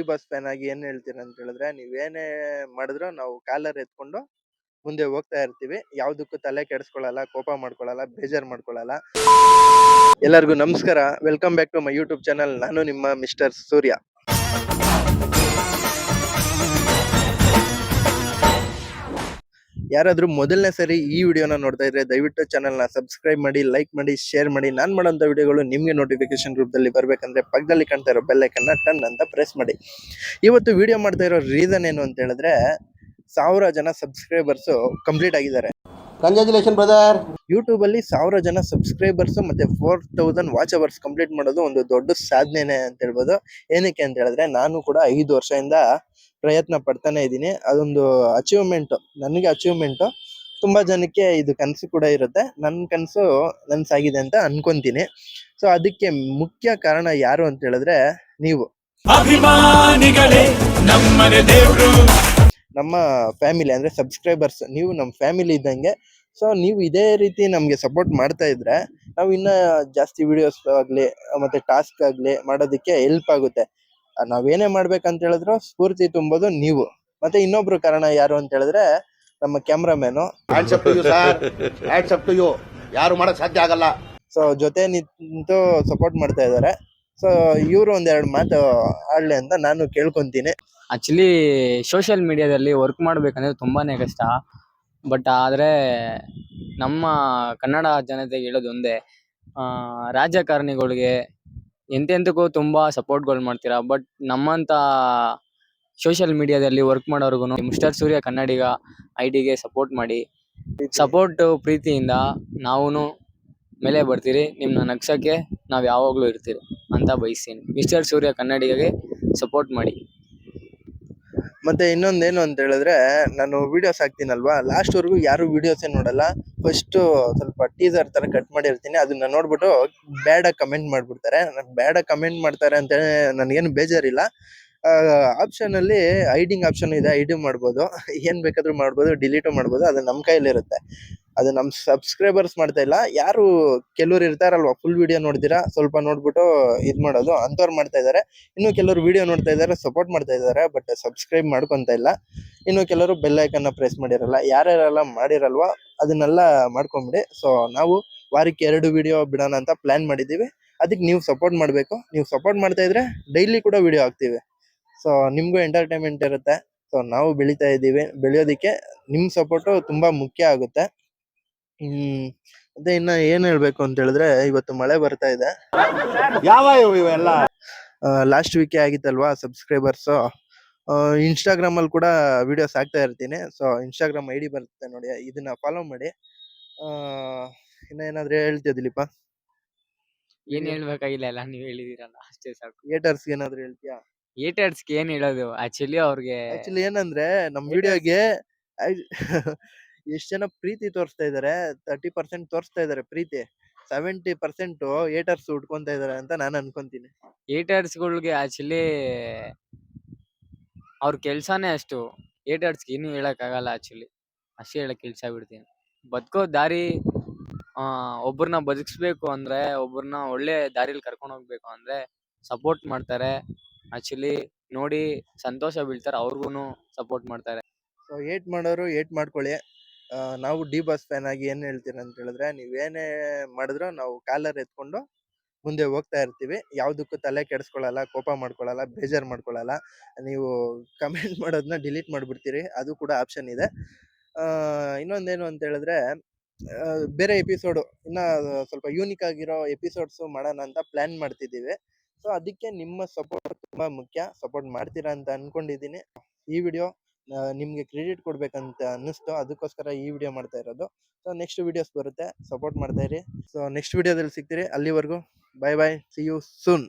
Boss fan ಆಗಿ ಏನ್ ಹೇಳ್ತೀನಿ ಅಂತ ಹೇಳಿದ್ರೆ, ನೀವೇನೇ ಮಾಡಿದ್ರು ನಾವು ಕಾಲರ್ ಎತ್ಕೊಂಡು ಮುಂದೆ ಹೋಗ್ತಾ ಇರ್ತೀವಿ. ಯಾವ್ದಕ್ಕೂ ತಲೆ ಕೆಡಿಸ್ಕೊಳ್ಳಲ್ಲ, ಕೋಪ ಮಾಡ್ಕೊಳ್ಳಲ್ಲ, ಬೇಜಾರ್ ಮಾಡ್ಕೊಳ್ಳಲ್ಲ. ಎಲ್ಲರಿಗೂ ನಮಸ್ಕಾರ, welcome back to my YouTube channel. ನಾನು ನಿಮ್ಮ ಮಿಸ್ಟರ್ ಸೂರ್ಯ. ಯಾರಾದ್ರೂ ಮೊದಲನೇ ಸರಿ ಈ ವಿಡಿಯೋನ ನೋಡ್ತಾ ಇದ್ರೆ ದಯವಿಟ್ಟು ಚಾನಲ್ನ ಸಬ್ಸ್ಕ್ರೈಬ್ ಮಾಡಿ, ಲೈಕ್ ಮಾಡಿ, ಶೇರ್ ಮಾಡಿ. ನಾನು ಮಾಡೋಂಥ ವಿಡಿಯೋಗಳು ನಿಮಗೆ ನೋಟಿಫಿಕೇಶನ್ ರೂಪದಲ್ಲಿ ಬರಬೇಕಂದ್ರೆ ಪಕ್ಕದಲ್ಲಿ ಕಾಣ್ತಾ ಇರೋ ಬೆಲ್ ಐಕನ್ನ ಟನ್ ಅಂತ ಪ್ರೆಸ್ ಮಾಡಿ. ಇವತ್ತು ವಿಡಿಯೋ ಮಾಡ್ತಾ ಇರೋ ರೀಸನ್ ಏನು ಅಂತ ಹೇಳಿದ್ರೆ, 1000 ಜನ ಸಬ್ಸ್ಕ್ರೈಬರ್ಸ್ ಕಂಪ್ಲೀಟ್ ಆಗಿದ್ದಾರೆ. Congratulation brother. ಯೂಟ್ಯೂಬ್ ಅಲ್ಲಿ 1000 ಜನ ಸಬ್ಸ್ಕ್ರೈಬರ್ಸ್ ಮತ್ತೆ 4000 ವಾಚ್ ಅವರ್ಸ್ ಕಂಪ್ಲೀಟ್ ಮಾಡೋದು ಒಂದು ದೊಡ್ಡ ಸಾಧನೆನೆ ಅಂತ ಹೇಳ್ಬೋದು. ಏನಕ್ಕೆ ಅಂತ ಹೇಳಿದ್ರೆ, ನಾನು ಕೂಡ 5 ವರ್ಷದಿಂದ ಪ್ರಯತ್ನ ಪಡ್ತಾನೆ ಇದ್ದೀನಿ. ಅದೊಂದು ಅಚೀವ್ಮೆಂಟ್, ನನಗೆ ಅಚೀವ್ಮೆಂಟ್. ತುಂಬಾ ಜನಕ್ಕೆ ಇದು ಕನಸು ಕೂಡ ಇರುತ್ತೆ. ನನ್ನ ಕನಸು ನನ್ಸಾಗಿದೆ ಅಂತ ಅನ್ಕೊಂತೀನಿ. ಸೊ ಅದಕ್ಕೆ ಮುಖ್ಯ ಕಾರಣ ಯಾರು ಅಂತ ಹೇಳಿದ್ರೆ, ನೀವು ಅಭಿಮಾನಿಗಳೇ, ನಮ್ಮನೆ ದೇವರು, ನಮ್ಮ ಫ್ಯಾಮಿಲಿ ಅಂದ್ರೆ ಸಬ್ಸ್ಕ್ರೈಬರ್ಸ್. ನೀವು ನಮ್ಮ ಫ್ಯಾಮಿಲಿ ಇದ್ದಂಗೆ. ಸೊ ನೀವು ಇದೇ ರೀತಿ ನಮ್ಗೆ ಸಪೋರ್ಟ್ ಮಾಡ್ತಾ ಇದ್ರೆ ನಾವು ಇನ್ನ ಜಾಸ್ತಿ ವಿಡಿಯೋಸ್ ಆಗ್ಲಿ ಮತ್ತೆ ಟಾಸ್ಕ್ ಆಗ್ಲಿ ಮಾಡೋದಕ್ಕೆ ಹೆಲ್ಪ್ ಆಗುತ್ತೆ. ನಾವೇನೇ ಮಾಡ್ಬೇಕಂತ ಹೇಳಿದ್ರು ಸ್ಫೂರ್ತಿ ತುಂಬೋದು ನೀವು. ಮತ್ತೆ ಇನ್ನೊಬ್ರು ಕಾರಣ ಯಾರು ಅಂತ ಹೇಳಿದ್ರೆ, ನಮ್ಮ ಕ್ಯಾಮ್ರಾಮ್ಯಾನು. ಯಾರು ಮಾಡಕ್ ಸಾಧ್ಯ ಆಗಲ್ಲ. ಸೊ ಜೊತೆ ನಿಂತು ಸಪೋರ್ಟ್ ಮಾಡ್ತಾ ಇದ್ದಾರೆ. ಸೊ ಇವರು ಒಂದೆರಡು ಮಾತು ಆಡ್ಲಿ ಅಂತ ನಾನು ಕೇಳ್ಕೊಂತೀನಿ. ಆಕ್ಚುಲಿ ಸೋಷಿಯಲ್ ಮೀಡಿಯಾದಲ್ಲಿ ವರ್ಕ್ ಮಾಡ್ಬೇಕಂದ್ರೆ ತುಂಬಾನೇ ಕಷ್ಟ. ಬಟ್ ಆದರೆ ನಮ್ಮ ಕನ್ನಡ ಜನತೆಗೆ ಹೇಳೋದು ಒಂದೇ, ರಾಜಕಾರಣಿಗಳಿಗೆ ಎಂತೆಂತಕ್ಕೂ ತುಂಬ ಸಪೋರ್ಟ್ಗಳು ಮಾಡ್ತೀರಾ. ಬಟ್ ನಮ್ಮಂಥ ಸೋಷಿಯಲ್ ಮೀಡಿಯಾದಲ್ಲಿ ವರ್ಕ್ ಮಾಡೋರ್ಗು ಮಿಸ್ಟರ್ ಸೂರ್ಯ ಕನ್ನಡಿಗ ಐಡಿಗೆ ಸಪೋರ್ಟ್ ಮಾಡಿ. ಸಪೋರ್ಟ್ ಪ್ರೀತಿಯಿಂದ ನಾವು ಮೇಲೆ ಬರ್ತೀರಿ. ನಿಮ್ಮನ್ನ ನಗ್ಸೋಕ್ಕೆ ನಾವು ಯಾವಾಗಲೂ ಇರ್ತೀರಿ ಅಂತ ಬಯಸ್ತೀನಿ. ಮಿಸ್ಟರ್ ಸೂರ್ಯ ಕನ್ನಡಿಗಗೆ ಸಪೋರ್ಟ್ ಮಾಡಿ. ಮತ್ತೆ ಇನ್ನೊಂದೇನು ಅಂತ ಹೇಳಿದ್ರೆ, ನಾನು ವಿಡಿಯೋಸ್ ಹಾಕ್ತೀನಲ್ವಾ, ಲಾಸ್ಟ್ ವರ್ಗು ಯಾರು ವಿಡಿಯೋಸೇ ನೋಡಲ್ಲ. ಫಸ್ಟ್ ಸ್ವಲ್ಪ ಟೀಸರ್ ತರ ಕಟ್ ಮಾಡಿರ್ತೀನಿ, ಅದನ್ನ ನೋಡ್ಬಿಟ್ಟು ಬ್ಯಾಡಾಗಿ ಕಮೆಂಟ್ ಮಾಡ್ಬಿಡ್ತಾರೆ. ಬ್ಯಾಡಾಗಿ ಕಮೆಂಟ್ ಮಾಡ್ತಾರೆ ಅಂತ ನನಗೇನು ಬೇಜಾರಿಲ್ಲ. ಆಪ್ಷನ್ ಅಲ್ಲಿ ಐಡಿಂಗ್ ಆಪ್ಷನ್ ಇದೆ, ಐಡಿ ಮಾಡ್ಬೋದು, ಏನ್ ಬೇಕಾದ್ರೂ ಮಾಡ್ಬೋದು, ಡಿಲೀಟು ಮಾಡ್ಬೋದು. ಅದು ನಮ್ಮ ಕೈಲಿರುತ್ತೆ. ಅದು ನಮ್ಮ ಸಬ್ಸ್ಕ್ರೈಬರ್ಸ್ ಮಾಡ್ತಾ ಇಲ್ಲ. ಯಾರು ಕೆಲವ್ರು ಇರ್ತಾರಲ್ವಾ, ಫುಲ್ ವಿಡಿಯೋ ನೋಡ್ತೀರಾ, ಸ್ವಲ್ಪ ನೋಡ್ಬಿಟ್ಟು ಇದ್ ಮಾಡೋದು, ಅಂತವ್ರು ಮಾಡ್ತಾ ಇದಾರೆ. ಇನ್ನು ಕೆಲವರು ವಿಡಿಯೋ ನೋಡ್ತಾ ಇದಾರೆ, ಸಪೋರ್ಟ್ ಮಾಡ್ತಾ ಇದಾರೆ, ಬಟ್ ಸಬ್ಸ್ಕ್ರೈಬ್ ಮಾಡ್ಕೊಂತ ಇಲ್ಲ. ಇನ್ನು ಕೆಲವರು ಬೆಲ್ ಐಕನ್ನ ಪ್ರೆಸ್ ಮಾಡಿರಲ್ಲ. ಯಾರ್ಯಾರೆಲ್ಲ ಮಾಡಿರಲ್ವಾ ಅದನ್ನೆಲ್ಲ ಮಾಡ್ಕೊಂಬಿಡಿ. ಸೊ ನಾವು ವಾರಕ್ಕೆ 2 ವಿಡಿಯೋ ಬಿಡೋಣ ಅಂತ ಪ್ಲಾನ್ ಮಾಡಿದೀವಿ. ಅದಕ್ಕೆ ನೀವು ಸಪೋರ್ಟ್ ಮಾಡ್ಬೇಕು. ನೀವು ಸಪೋರ್ಟ್ ಮಾಡ್ತಾ ಇದ್ರೆ ಡೈಲಿ ಕೂಡ ವಿಡಿಯೋ ಹಾಕ್ತಿವಿ. ಸೊ ನಿಮ್ಗೂ ಎಂಟರ್ಟೈನ್ಮೆಂಟ್ ಇರುತ್ತೆ. ಸೊ ನಾವು ಬೆಳಿತಾ ಇದ್ದೀವಿ. ಬೆಳೆಯೋದಿಕ್ಕೆ ನಿಮ್ ಸಪೋರ್ಟು ತುಂಬಾ ಮುಖ್ಯ ಆಗುತ್ತೆ. ಮತ್ತೆ ಇನ್ನ ಏನ್ ಹೇಳ್ಬೇಕು ಅಂತ ಹೇಳಿದ್ರೆ, ಇವತ್ತು ಮಳೆ ಬರ್ತಾ ಇದೆ. ಯಾವ ಇವೆಲ್ಲ ಲಾಸ್ಟ್ ವೀಕೆ ಆಗಿತ್ತಲ್ವಾ ಸಬ್ಸ್ಕ್ರೈಬರ್ಸ್. ಇನ್ಸ್ಟಾಗ್ರಾಮ್ ಅಲ್ಲಿ ಕೂಡ ವಿಡಿಯೋಸ್ ಹಾಕ್ತಾ ಇರ್ತೀನಿ. ಸೊ ಇನ್ಸ್ಟಾಗ್ರಾಮ್ ಐಡಿ ಬರುತ್ತೆ ನೋಡಿ, ಇದನ್ನ ಫಾಲೋ ಮಾಡಿ. ಇನ್ನ ಏನಾದ್ರೂ ಹೇಳ್ತೀಯ ದಿಲೀಪ? ಏನ್ ಹೇಳ್ಬೇಕಾಗಿಲ್ಲ, ಎಲ್ಲ ನೀವು ಹೇಳಿದಿರಲ್ಲ, ಅಷ್ಟೇ ಸಾಕು. ಏಟರ್ಸ್ ಏನಾದ್ರು ಹೇಳ್ತೀಯಾ? ಏಟರ್ಸ್ಗೆ ಏನ್ ಹೇಳೋದು, ಆಕ್ಚುಲಿ ಆಕ್ಚುಲಿ ಏನಂದ್ರೆ, ನಮ್ ವಿಡಿಯೋಗೆ ಎಷ್ಟ್ ಜನ ಪ್ರೀತಿ ತೋರಿಸ್ತಾ ಇದಾರೆ, 30% ತೋರಿಸ್ತಾ ಇದಾರೆ ಪ್ರೀತಿ, 70% ಏಟರ್ಸ್ ಉಟ್ಕೊಂತ ಇದಾರೆ ಅಂತ ನಾನು ಅನ್ಕೊಂತೀನಿ. ಏಟರ್ಸ್ಗಳಿಗೆ ಆಕ್ಚುಲಿ ಅವ್ರ ಕೆಲ್ಸಾನೇ ಅಷ್ಟು. ಏಟರ್ಸ್ಗೆ ಏನು ಹೇಳಕ್ ಆಗಲ್ಲ. ಆಕ್ಚುಲಿ ಅಷ್ಟೇ ಹೇಳಕ್ ಬಿಡ್ತೀನಿ. ಬದುಕೋ ದಾರಿ, ಒಬ್ಬರನ್ನ ಬದುಕಿಸ್ಬೇಕು ಅಂದ್ರೆ, ಒಬ್ಬರನ್ನ ಒಳ್ಳೆ ದಾರಿಲಿ ಕರ್ಕೊಂಡು ಹೋಗ್ಬೇಕು ಅಂದ್ರೆ ಸಪೋರ್ಟ್ ಮಾಡ್ತಾರೆ. ಆಕ್ಚುಲಿ ನೋಡಿ ಸಂತೋಷ ಬೀಳ್ತಾರೆ, ಅವ್ರಿಗೂ ಸಪೋರ್ಟ್ ಮಾಡ್ತಾರೆ. ಸೊ ಏಟ್ ಮಾಡೋರು ಏಟ್ ಮಾಡ್ಕೊಳ್ಳಿ. ನಾವು ಡಿ ಬಾಸ್ ಫ್ಯಾನ್ ಆಗಿ ಏನ್ ಹೇಳ್ತೀನಿ ಅಂತ ಹೇಳಿದ್ರೆ, ನೀವೇನೇ ಮಾಡಿದ್ರು ನಾವು ಕಾಲರ್ ಎತ್ಕೊಂಡು ಮುಂದೆ ಹೋಗ್ತಾ ಇರ್ತೀವಿ. ಯಾವ್ದಕ್ಕೂ ತಲೆ ಕೆಡಿಸ್ಕೊಳ್ಳಲ್ಲ, ಕೋಪ ಮಾಡ್ಕೊಳ್ಳಲ್ಲ, ಬೇಜಾರ್ ಮಾಡ್ಕೊಳ್ಳಲ್ಲ. ನೀವು ಕಮೆಂಟ್ ಮಾಡೋದನ್ನ ಡಿಲೀಟ್ ಮಾಡ್ಬಿಡ್ತೀರಿ, ಅದು ಕೂಡ ಆಪ್ಷನ್ ಇದೆ. ಇನ್ನೊಂದೇನು ಅಂತ ಹೇಳಿದ್ರೆ, ಬೇರೆ ಎಪಿಸೋಡು ಇನ್ನ ಸ್ವಲ್ಪ ಯೂನಿಕ್ ಆಗಿರೋ ಎಪಿಸೋಡ್ಸ್ ಮಾಡೋಣ ಅಂತ ಪ್ಲಾನ್ ಮಾಡ್ತಿದ್ದೀವಿ. ಸೊ ಅದಕ್ಕೆ ನಿಮ್ಮ ಸಪೋರ್ಟ್ ತುಂಬಾ ಮುಖ್ಯ. ಸಪೋರ್ಟ್ ಮಾಡ್ತೀರಾ ಅಂತ ಅನ್ಕೊಂಡಿದ್ದೀನಿ. ಈ ವಿಡಿಯೋ ನಿಮ್ಗೆ ಕ್ರೆಡಿಟ್ ಕೊಡ್ಬೇಕಂತ ಅನ್ನಿಸ್ತು, ಅದಕ್ಕೋಸ್ಕರ ಈ ವಿಡಿಯೋ ಮಾಡ್ತಾ ಇರೋದು. ಸೊ ನೆಕ್ಸ್ಟ್ ವಿಡಿಯೋಸ್ ಬರುತ್ತೆ, ಸಪೋರ್ಟ್ ಮಾಡ್ತಾ ಇರಿ. ಸೊ ನೆಕ್ಸ್ಟ್ ವಿಡಿಯೋದಲ್ಲಿ ಸಿಗ್ತೀರಿ. ಅಲ್ಲಿವರೆಗೂ bye bye, see you soon.